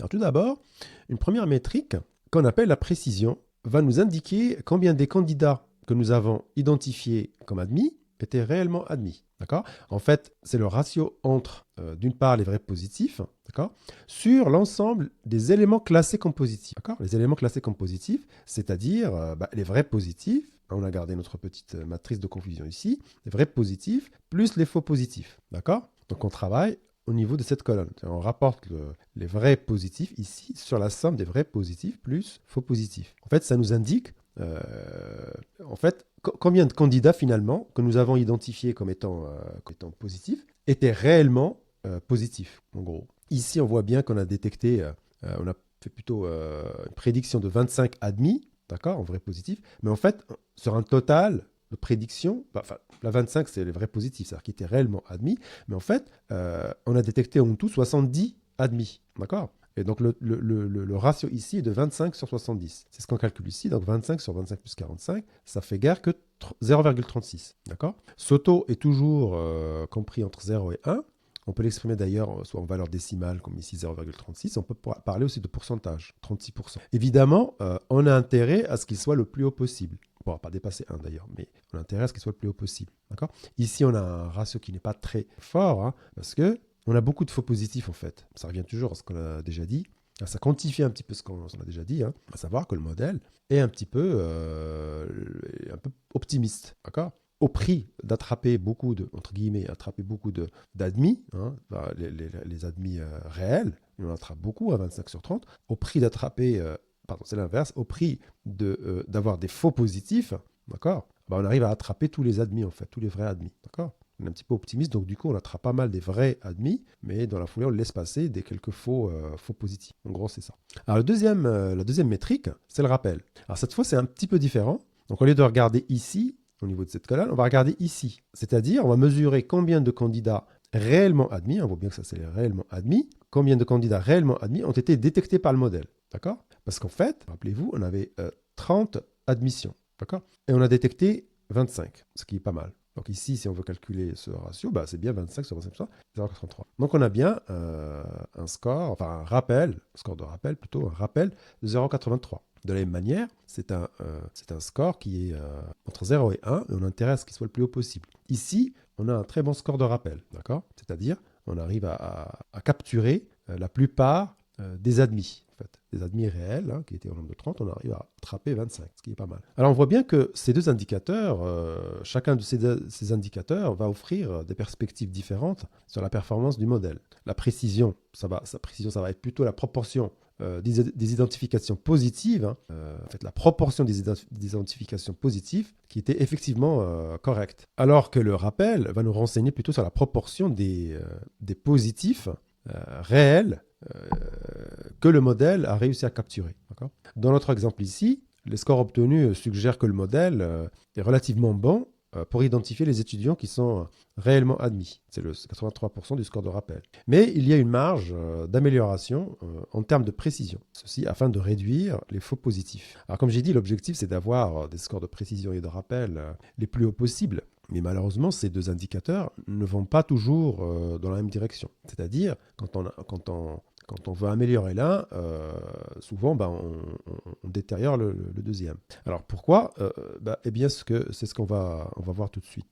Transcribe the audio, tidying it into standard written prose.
Alors tout d'abord, une première métrique qu'on appelle la précision va nous indiquer combien des candidats que nous avons identifiés comme admis étaient réellement admis. D'accord? En fait, c'est le ratio entre, d'une part, les vrais positifs, d'accord, sur l'ensemble des éléments classés comme positifs. D'accord? Les éléments classés comme positifs, c'est-à-dire les vrais positifs. On a gardé notre petite matrice de confusion ici. Les vrais positifs plus les faux positifs. D'accord? Donc on travaille au niveau de cette colonne. On rapporte les vrais positifs ici sur la somme des vrais positifs plus faux positifs. En fait, ça nous indique combien de candidats finalement que nous avons identifiés comme étant positifs étaient réellement positifs, en gros. Ici, on voit bien qu'on a détecté, on a fait plutôt une prédiction de 25 admis, d'accord, en vrai positif, mais en fait, sur un total de prédiction, enfin, la 25, c'est les vrais positifs, c'est-à-dire qui étaient réellement admis, mais en fait, on a détecté en tout 70 admis, d'accord? Et donc, le ratio ici est de 25 sur 70. C'est ce qu'on calcule ici. Donc, 25 sur 25 plus 45, ça fait guère que 0,36. D'accord? Ce taux est toujours compris entre 0 et 1. On peut l'exprimer d'ailleurs soit en valeur décimale, comme ici 0,36. On peut parler aussi de pourcentage, 36%. Évidemment, on a intérêt à ce qu'il soit le plus haut possible. On ne pourra pas dépasser 1 d'ailleurs, mais on a intérêt à ce qu'il soit le plus haut possible. D'accord? Ici, on a un ratio qui n'est pas très fort, hein, parce que on a beaucoup de faux positifs en fait. Ça revient toujours à ce qu'on a déjà dit. Ça quantifie un petit peu ce qu'on a déjà dit, hein, à savoir que le modèle est un peu optimiste, d'accord? Au prix d'attraper beaucoup de, entre guillemets, d'admis, hein, les admis réels, on en attrape beaucoup à 25 sur 30, au prix d'attraper, pardon, c'est l'inverse, au prix d'avoir des faux positifs, d'accord? On arrive à attraper tous les admis en fait, tous les vrais admis, d'accord? On est un petit peu optimiste, donc du coup, on attrape pas mal des vrais admis, mais dans la foulée, on laisse passer des quelques faux positifs. En gros, c'est ça. Alors, la deuxième métrique, c'est le rappel. Alors, cette fois, c'est un petit peu différent. Donc, au lieu de regarder ici, au niveau de cette colonne, on va regarder ici. C'est-à-dire, on va mesurer combien de candidats réellement admis, on voit bien que ça, c'est les réellement admis, combien de candidats réellement admis ont été détectés par le modèle. D'accord? Parce qu'en fait, rappelez-vous, on avait 30 admissions. D'accord? Et on a détecté 25, ce qui est pas mal. Donc ici, si on veut calculer ce ratio, c'est bien 25 sur 25%, 0,33. Donc on a bien un score, enfin un rappel, score de rappel plutôt, un rappel de 0,83. De la même manière, c'est un score qui est entre 0 et 1, et on a intérêt à ce qu'il soit le plus haut possible. Ici, on a un très bon score de rappel, d'accord? C'est-à-dire, on arrive à capturer la plupart des admis. Des admis réels, hein, qui étaient au nombre de 30, on arrive à attraper 25, ce qui est pas mal. Alors on voit bien que ces deux indicateurs, chacun de ces indicateurs va offrir des perspectives différentes sur la performance du modèle. La précision, ça va être plutôt la proportion des identifications positives, hein, en fait la proportion des identifications positives qui était effectivement correcte. Alors que le rappel va nous renseigner plutôt sur la proportion des positifs réels que le modèle a réussi à capturer. Dans notre exemple ici, les scores obtenus suggèrent que le modèle est relativement bon pour identifier les étudiants qui sont réellement admis. C'est le 83% du score de rappel. Mais il y a une marge d'amélioration en termes de précision. Ceci afin de réduire les faux positifs. Alors comme j'ai dit, l'objectif c'est d'avoir des scores de précision et de rappel les plus hauts possibles. Mais malheureusement, ces deux indicateurs ne vont pas toujours dans la même direction. C'est-à-dire, quand on veut améliorer l'un, souvent on détériore le deuxième. Alors pourquoi? Eh bien, c'est ce qu'on va voir tout de suite.